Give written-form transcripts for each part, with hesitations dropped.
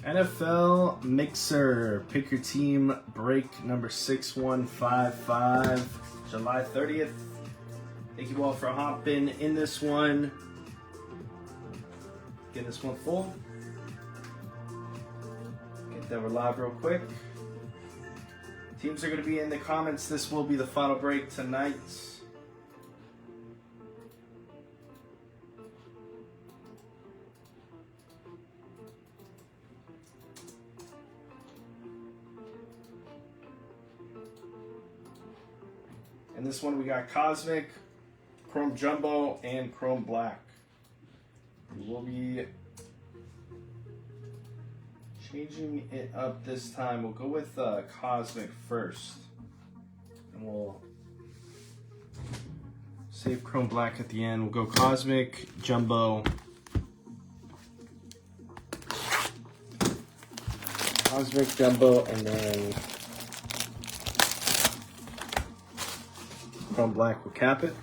NFL Mixer. Pick your team. Break number 6155. July 30th. Thank you all for hopping in this one. Get this one full. Get that we're live real quick. Teams are going to be in the comments. This will be the final break tonight. And this one we got Cosmic, Chrome Jumbo, and Chrome Black. We'll be changing it up this time. We'll go with Cosmic first. And we'll save Chrome Black at the end. We'll go Cosmic, Jumbo, Cosmic, Jumbo, and then Chrome Black will cap it.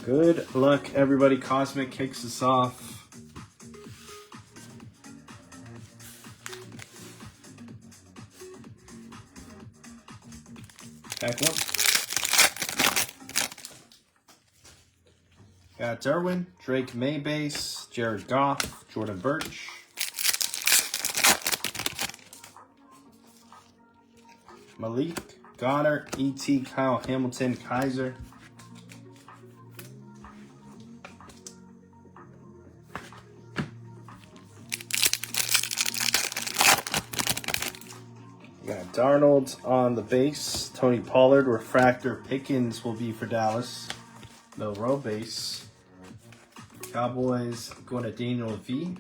Good luck, everybody. Cosmic kicks us off. Pack one. Got Derwin, Drake May base, Jared Goff, Jordan Birch. Malik, Goddard, E.T., Kyle Hamilton, Kaiser. Got Darnold on the base. Tony Pollard, Refractor. Pickens will be for Dallas. No row base. Cowboys going to Daniel V.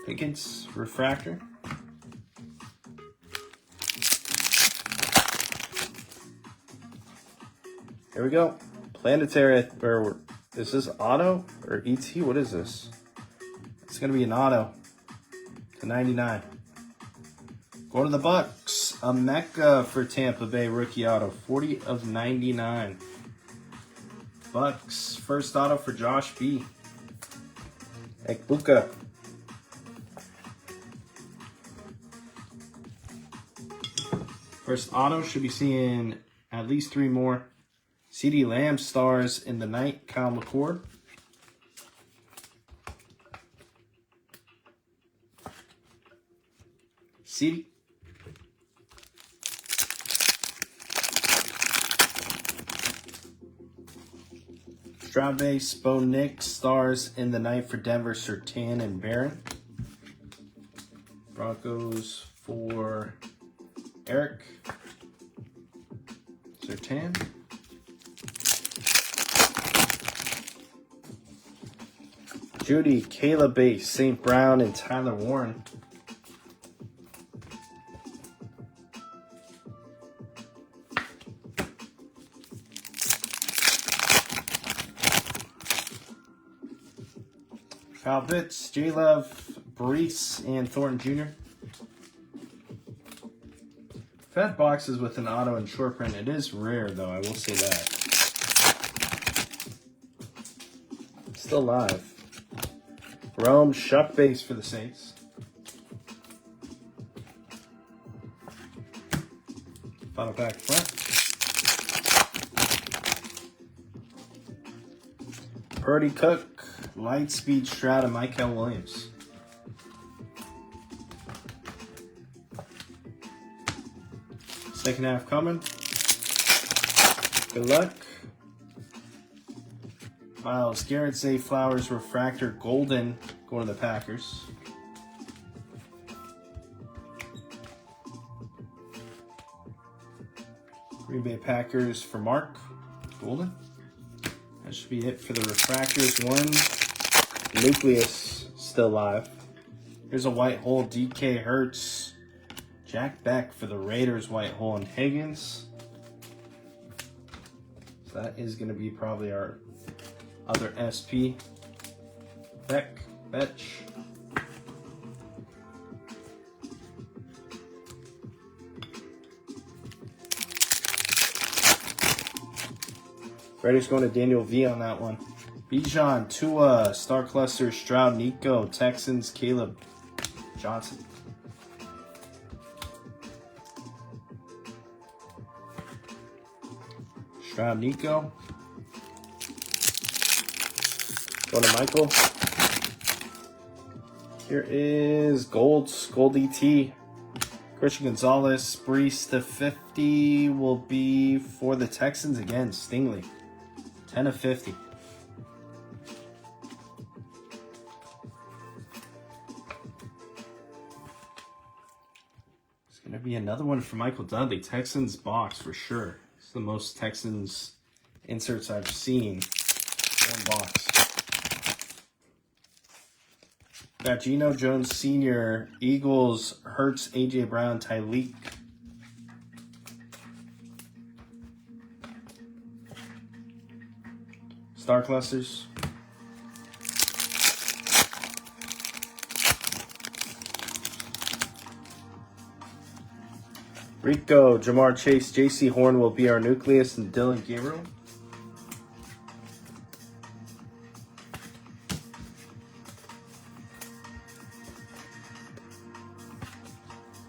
Pickens, Refractor. Here we go. Planetary, or is this auto or ET? What is this? It's going to be an auto to 99. Going to the Bucks. A Mecca for Tampa Bay rookie auto. 40 of 99. Bucks. First auto for Josh B. Ekbuka. First auto should be seeing at least 3 more. CeeDee Lamb stars in the night. Kyle McCord. CeeDee. Strave, Bo Nick stars in the night for Denver. Surtain and Barron. Broncos for Eric. Surtain. Judy, Kayla Base, St. Brown, and Tyler Warren. Kyle Pitts, J-Love, Boris, and Thornton Jr. Fat boxes with an auto and short print. It is rare, though, I will say that. Still live. Rome, Shuck base for the Saints. Final pack front. Purdy Cook, Lightspeed Stroud, and Michael Williams. Second half coming. Good luck. Miles Garrett, Zay Flowers, Refractor, Golden, going to the Packers. Green Bay Packers for Marc, Golden. That should be it for the Refractors. One Nucleus still live. Here's a white hole, DK Hertz, Jack Beck for the Raiders, white hole, and Higgins. So that is going to be probably our other SP. Beck, Betch. Raiders going to Daniel V on that one. Bijan, Tua, Star Cluster, Stroud, Nico, Texans, Caleb Johnson. Stroud, Nico. Going to Michael. Here is Gold ET. Christian Gonzalez, Brees to 50 will be for the Texans again. Stingley, 10 of 50. It's going to be another one for Michael Dudley. Texans box for sure. It's the most Texans inserts I've seen. One box. Got Geno Jones Sr., Eagles, Hurts, A.J. Brown, Tyleek. Star Clusters. Rico, Jamar Chase, J.C. Horn will be our nucleus, and Dylan Gabriel.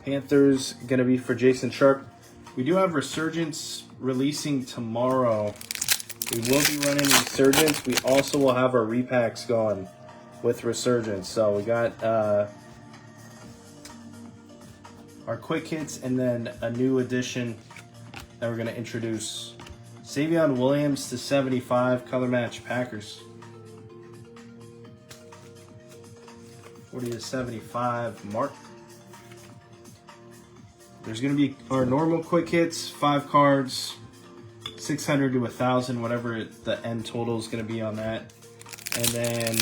Panthers going to be for Jason Sharp. We do have Resurgence releasing tomorrow. We will be running Resurgence. We also will have our repacks going with Resurgence. So we got our quick hits and then a new addition that we're going to introduce. Savion Williams to 75, color match Packers. 40 to 75, Marc. There's going to be our normal quick hits, 5 cards, 600 to 1,000, whatever the end total is going to be on that. And then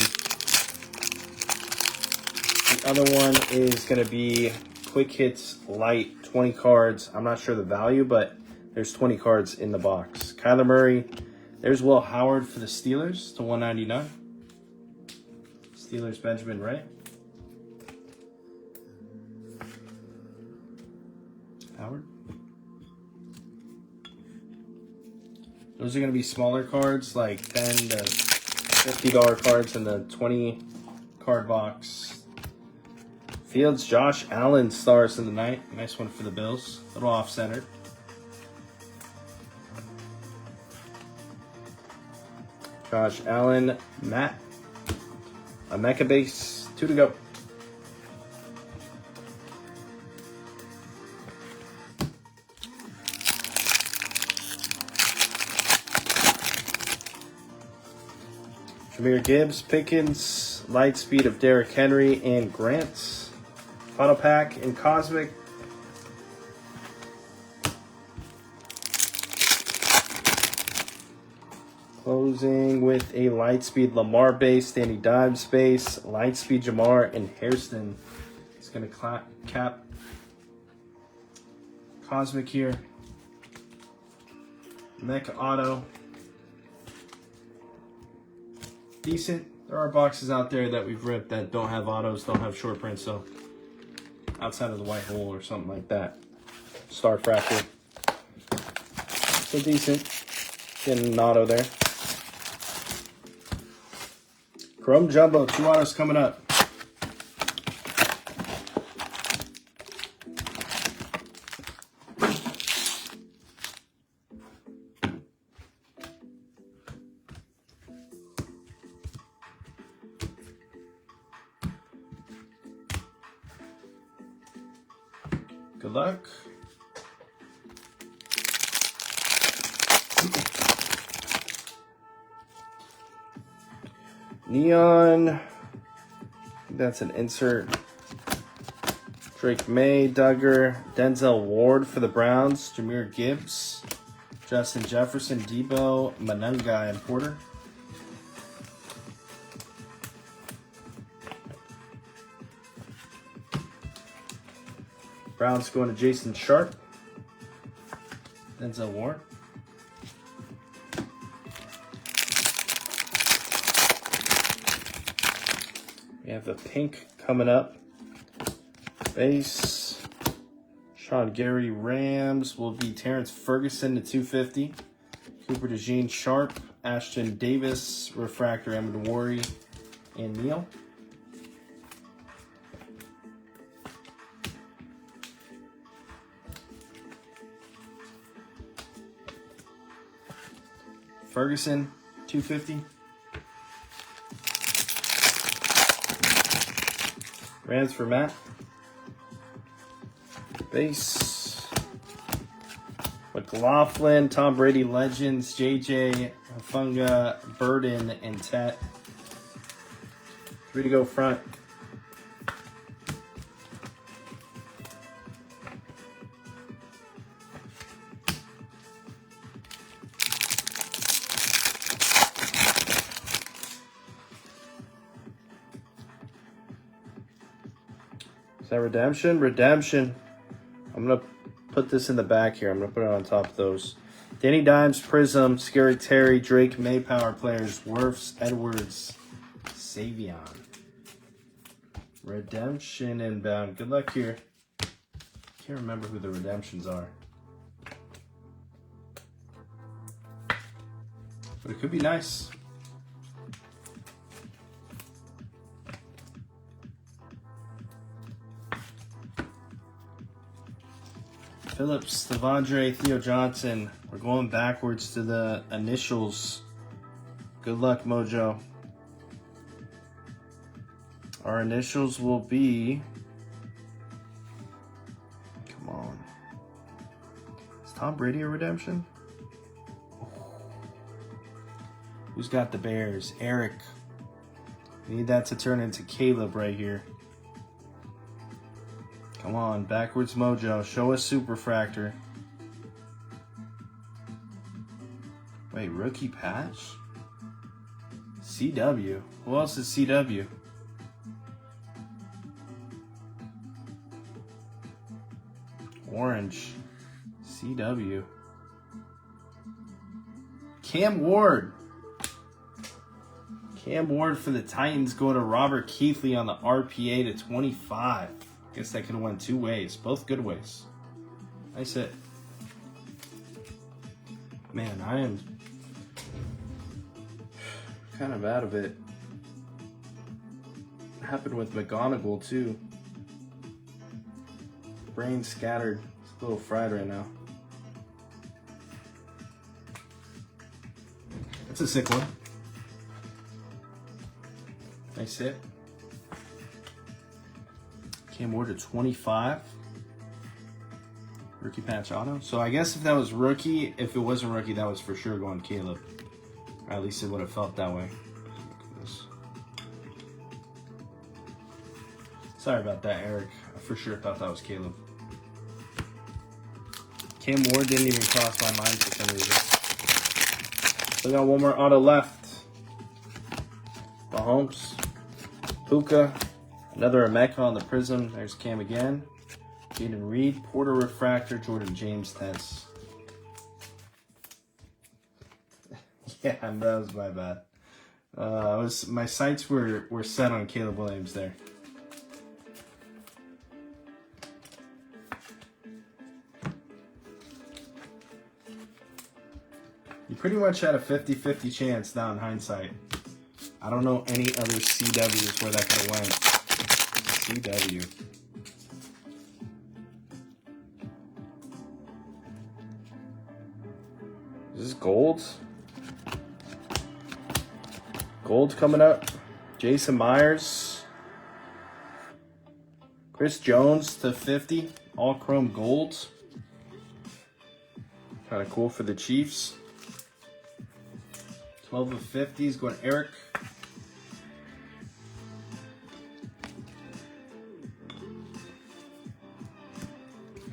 the other one is going to be quick hits light, 20 cards. I'm not sure the value, but there's 20 cards in the box. Kyler Murray. There's Will Howard for the Steelers to 199. Steelers Benjamin Ray. Howard. Those are going to be smaller cards, like $10 to $50 cards in the 20 card box. Fields, Josh Allen, stars in the night. Nice one for the Bills. A little off-center. Josh Allen, Matt. A Mecha base. 2 to go. Jahmyr Gibbs, Pickens, light speed of Derrick Henry, and Grant. Final pack in Cosmic. Closing with a light speed Lamar base, Danny Dimes base, light speed Jamar, and Hairston. It's going to cap Cosmic here. Mecha Auto. Decent. There are boxes out there that we've ripped that don't have autos, don't have short prints, so outside of the white hole or something like that. Star Fractor. So decent. Getting an auto there. Chrome Jumbo, 2 autos coming up. Good luck. Neon. That's an insert. Drake May, Duggar, Denzel Ward for the Browns, Jahmyr Gibbs, Justin Jefferson, Debo, Manunga, and Porter. Browns going to Jason Sharp. Denzel Ward. We have the pink coming up. Base. Sean Gary Rams will be Terrence Ferguson to 250. Cooper DeJean Sharp. Ashton Davis. Refractor Emmett Worry and Neal. Ferguson, 250. Rams for Matt. Base. McLaughlin, Tom Brady Legends, JJ, Funga, Burden, and Tet. 3 to go front. Is that redemption? Redemption. I'm going to put this in the back here. I'm going to put it on top of those. Danny Dimes, Prism, Scary Terry, Drake, Maypower players, Werfs, Edwards, Savion. Redemption inbound. Good luck here. Can't remember who the redemptions are. But it could be nice. Phillips, Devondre, Theo Johnson. We're going backwards to the initials. Good luck, Mojo. Our initials will be... Come on. Is Tom Brady a redemption? Who's got the Bears? Eric. We need that to turn into Caleb right here. Come on, backwards Mojo. Show us Superfractor. Wait, rookie patch? CW. Who else is CW? Orange. CW. Cam Ward. Cam Ward for the Titans going to Robert Keithley on the RPA to 25. Guess that could have went 2 ways. Both good ways. Nice hit. Man, I am kind of out of it. Happened with McGonagall too. Brain scattered. It's a little fried right now. That's a sick one. Nice hit. Cam Ward to 25. Rookie patch auto. So I guess if that was rookie, if it wasn't rookie, that was for sure going Caleb. Or at least it would have felt that way. Look at this. Sorry about that, Eric. I for sure thought that was Caleb. Cam Ward didn't even cross my mind for some reason. Still got one more auto left. Mahomes. Puka. Another Emeka on the Prism. There's Cam again. Jaden Reed. Porter Refractor. Jordan James Tense. Yeah, that was my bad. My sights were set on Caleb Williams there. You pretty much had a 50-50 chance now in hindsight. I don't know any other CWs where that could have went. CW. Is this gold? Gold coming up. Jason Myers. Chris Jones to 50. All chrome golds. Kind of cool for the Chiefs. 12 of 50s going to Eric.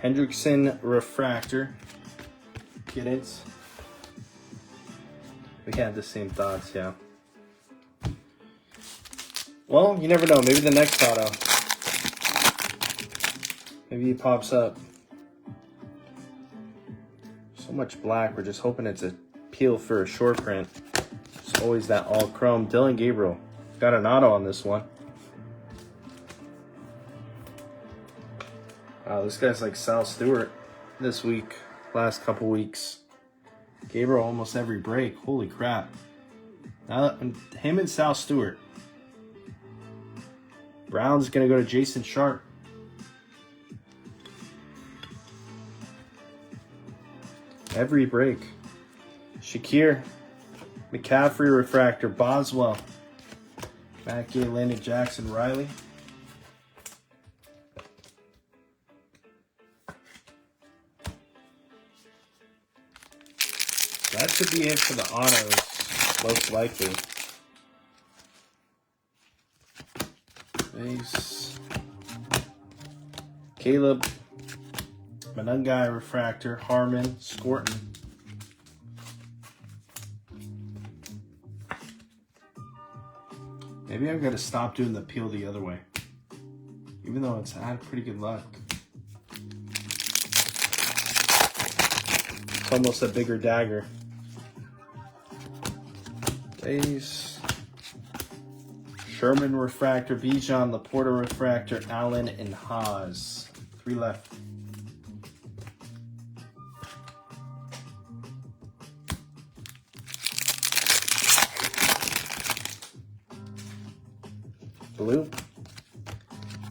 Hendrickson Refractor. Get it? We had the same thoughts, yeah. Well, you never know. Maybe the next auto. Maybe he pops up. So much black. We're just hoping it's a peel for a short print. It's always that all chrome. Dylan Gabriel. Got an auto on this one. Wow, this guy's like Sal Stewart this week. Last couple weeks. Gabriel almost every break. Holy crap. Now, him and Sal Stewart. Brown's going to go to Jason Sharp. Every break. Shakir. McCaffrey refractor. Boswell. Mackey, Landon Jackson, Riley. That should be it for the autos, most likely. Base. Caleb. Manungai refractor. Harmon. Scorton. Maybe I've got to stop doing the peel the other way. Even though I had pretty good luck. It's almost a bigger dagger. Base. Sherman refractor. Bijan. Laporta refractor. Allen and Haas. 3 left. Blue.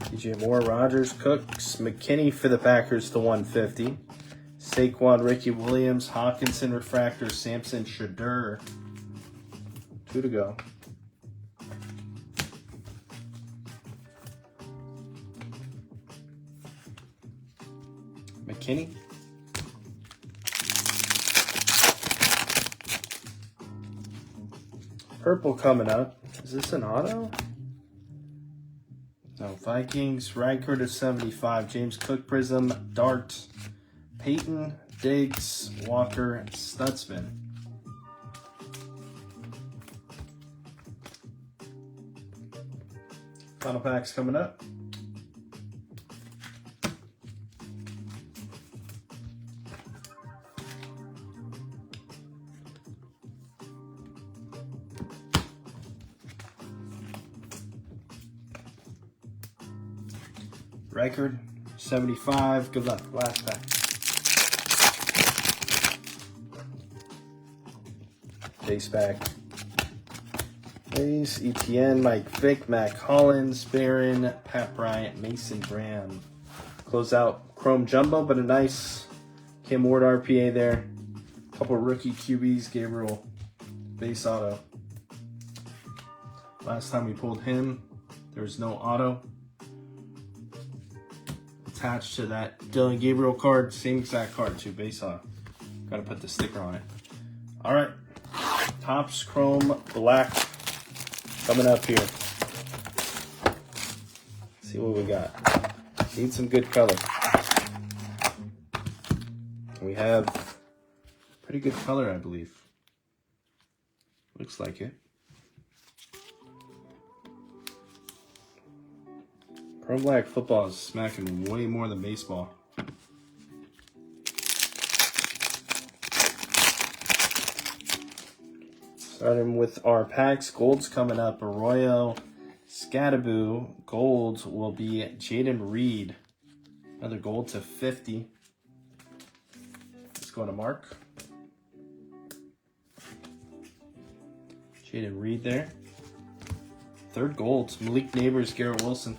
DJ Moore, Rogers, Cooks, McKinney for the Packers to 150. Saquon, Ricky Williams, Hawkinson refractor, Samson Shadur. 2 to go. McKinney. Purple coming up. Is this an auto? No. Vikings, Riker to 75. James Cook Prism, Dart, Peyton, Diggs, Walker, Stutzman. Final packs coming up. Record 75. Good luck. Last pack. Chase back. Base, ETN, Mike Vick, Mac Hollins, Barron, Pat Bryant, Mason Graham. Close out Chrome Jumbo, but a nice Kim Ward RPA there. Couple rookie QBs, Gabriel base auto. Last time we pulled him, there was no auto. Attached to that Dylan Gabriel card, same exact card too, base auto. Gotta put the sticker on it. All right, Topps Chrome Black coming up here. See what we got. Need some good color. We have pretty good color, I believe. Looks like it. Pro Black football is smacking way more than baseball. Starting with our packs, golds coming up. Arroyo, Scattaboo. Gold will be Jaden Reed. Another gold to 50. Let's go to Marc. Jaden Reed there. Third gold, Malik Neighbors, Garrett Wilson.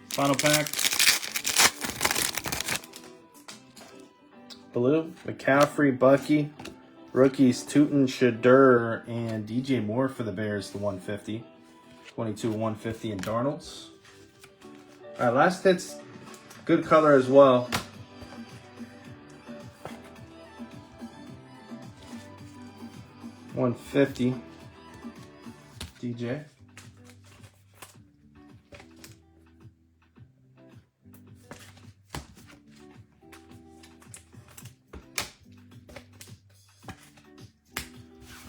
Final pack. Blue, McCaffrey, Bucky. Rookies, Tootin, Shadur, and DJ Moore for the Bears, the 150. 22-150 in Darnold's. All right, last hit's good color as well. $150. DJ.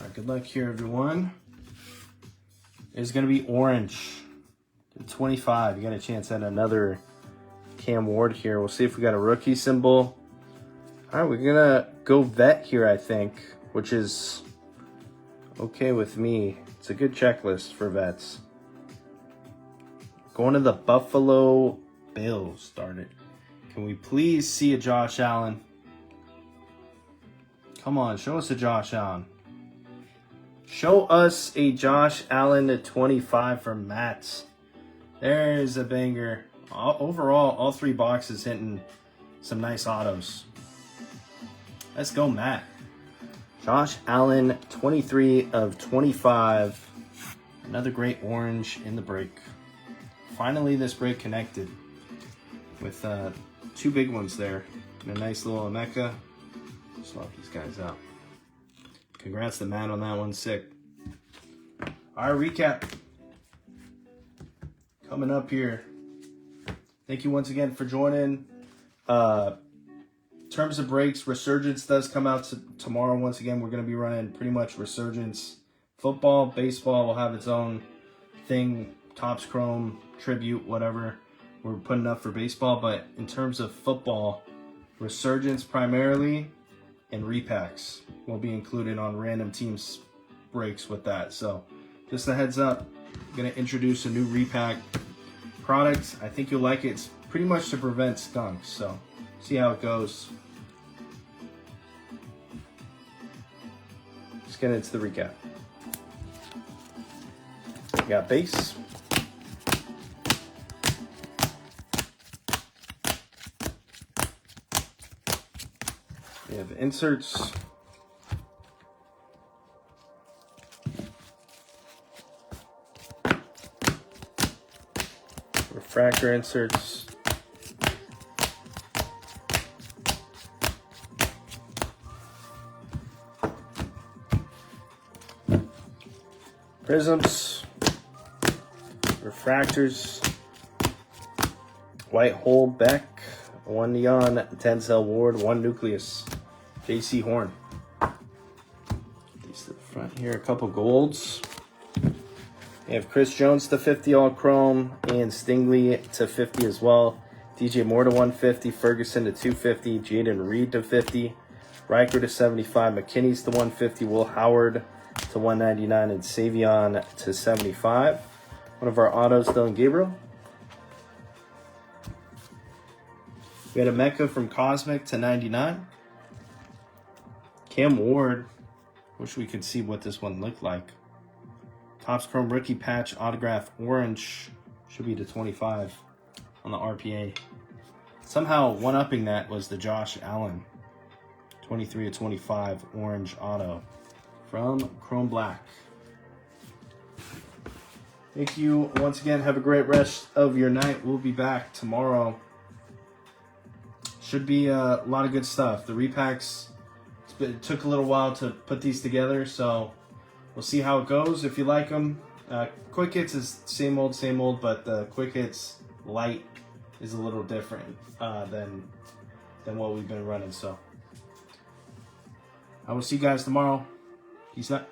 All right, good luck here, everyone. It's going to be orange. 25. You got a chance at another Cam Ward here. We'll see if we got a rookie symbol. All right, we're going to go vet here, I think, which is okay with me. It's a good checklist for vets. Going to the Buffalo Bills started. Can we please see a Josh Allen? Come on, show us a Josh Allen. Show us a Josh Allen to 25 from Matt. There's a banger. Overall, all three boxes hitting some nice autos. Let's go, Matt. Josh Allen, 23 of 25. Another great orange in the break. Finally, this break connected with two big ones there. And a nice little Emeka. Swap these guys out. Congrats to Matt on that one. Sick. All right, recap. Coming up here. Thank you once again for joining. In terms of breaks, Resurgence does come out tomorrow. Once again, we're going to be running pretty much Resurgence. Football, baseball will have its own thing. Topps Chrome, Tribute, whatever. We're putting up for baseball. But in terms of football, Resurgence primarily and repacks will be included on random teams breaks with that. So just a heads up. I'm going to introduce a new repack product. I think you'll like it. It's pretty much to prevent skunks. So see how it goes. Let's get into the recap. We got base. We have inserts. Refractor inserts. Prisms. Refractors. White hole Beck. 1 neon. Denzel Ward. 1 nucleus. JC Horn. These to the front here. A couple golds. We have Chris Jones to 50 all chrome and Stingley to 50 as well. DJ Moore to 150, Ferguson to 250, Jaden Reed to 50, Riker to 75, McKinney's to 150, Will Howard to 199, and Savion to 75. One of our autos, Dylan Gabriel. We had a Mecca from Cosmic to 99. Cam Ward. Wish we could see what this one looked like. Topps Chrome Rookie Patch Autograph Orange. Should be to 25 on the RPA. Somehow one-upping that was the Josh Allen. 23 of 25 Orange Auto from Chrome Black. Thank you once again. Have a great rest of your night. We'll be back tomorrow. Should be a lot of good stuff. The repacks, it took a little while to put these together, so we'll see how it goes. If you like them, Quick Hits is same old, but the Quick Hits Light is a little different than what we've been running. So I will see you guys tomorrow. Peace out.